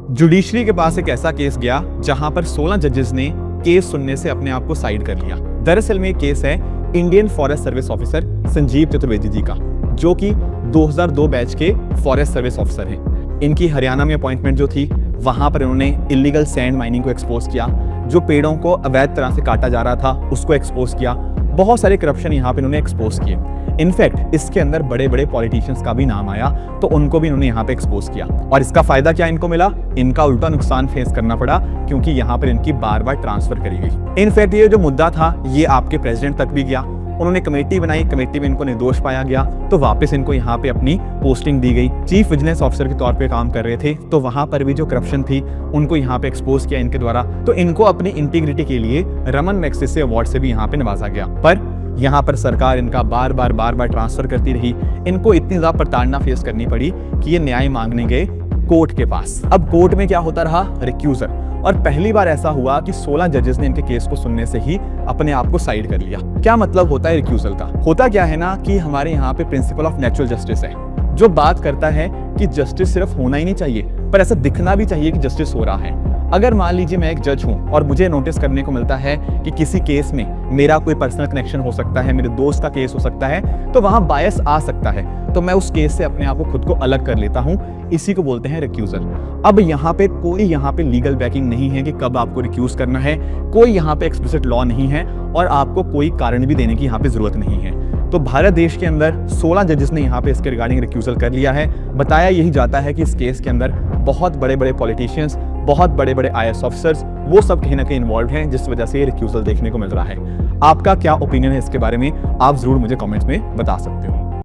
Judiciary के पास एक ऐसा केस गया जहां पर 16 जजेस ने केस सुनने से अपने आप को साइड कर लिया। दरअसल में केस है Indian forest service officer Sanjiv Chaturvedi ji का, जो कि 2002 बैच के फॉरेस्ट सर्विस ऑफिसर हैं। इनकी हरियाणा में अपॉइंटमेंट जो थी, वहां पर इन्होंने इलीगल सैंड माइनिंग को एक्सपोज किया, जो पेड़ों को अवैध तरह से काटा जा रहा था उसको एक्सपोज किया। बहुत सारे करप्शन यहाँ पे इन्होंने एक्सपोज किए। इनफैक्ट इसके अंदर बड़े बड़े पॉलिटिशियंस का भी नाम आया, तो उनको भी इन्होंने यहाँ पे एक्सपोज किया। और इसका फायदा क्या इनको मिला? इनका उल्टा नुकसान फेस करना पड़ा, क्योंकि यहाँ पर इनकी बार बार ट्रांसफर करी गई। इनफैक्ट ये जो मुद्दा था ये आपके प्रेसिडेंट तक भी गया। उन्होंने कमेटी बनाई, कमेटी में इनको निर्दोष पाया गया, तो वापस इनको यहाँ पे अपनी पोस्टिंग दी गई। चीफ विजिलेंस ऑफिसर के तौर पे काम कर रहे थे, तो वहां पर भी जो करप्शन थी उनको यहाँ पे एक्सपोज किया इनके द्वारा। तो इनको अपनी इंटीग्रिटी के लिए रमन मैग्सेसे अवार्ड से भी यहाँ पे नवाजा गया। पर यहाँ पर सरकार इनका बार बार ट्रांसफर करती रही। इनको इतनी ज्यादा प्रताड़ना फेस करनी पड़ी कि ये न्याय मांगने गए कोर्ट के पास। अब कोर्ट में क्या होता रहा? रिक्यूजर। और पहली बार ऐसा हुआ कि 16 जजेस ने इनके केस को सुनने से ही अपने आप को साइड कर लिया। क्या मतलब होता है रिक्यूजल का? होता क्या है ना कि हमारे यहाँ पे प्रिंसिपल ऑफ नेचुरल जस्टिस है, जो बात करता है कि जस्टिस सिर्फ होना ही नहीं चाहिए, पर ऐसा दिखना भी चाहिए कि जस्टिस हो रहा है। अगर मान लीजिए मैं एक जज हूं और मुझे नोटिस करने को मिलता है कि किसी केस में मेरा कोई पर्सनल कनेक्शन हो सकता है, मेरे दोस्त का केस हो सकता है, तो वहां बायस आ सकता है, तो मैं उस केस से अपने आप को खुद को अलग कर लेता हूं। इसी को बोलते हैं रिक्यूजल। अब यहाँ पे कोई लीगल बैकिंग नहीं है कि कब आपको रिक्यूज करना है, कोई यहाँ पे एक्सप्लिसिट लॉ नहीं है, और आपको कोई कारण भी देने की यहाँ पे जरूरत नहीं है। तो भारत देश के अंदर 16 जजेस ने यहाँ पे इसके रिगार्डिंग रिक्यूजल कर लिया है। बताया यही जाता है कि इस केस के अंदर बहुत बड़े बड़े पॉलिटिशियंस, बहुत बड़े बड़े IAS ऑफिसर्स, वो सब कहीं ना कहीं इन्वॉल्व हैं, जिस वजह से ये रिक्यूजल देखने को मिल रहा है। आपका क्या ओपिनियन है इसके बारे में? आप जरूर मुझे कमेंट्स में बता सकते हो।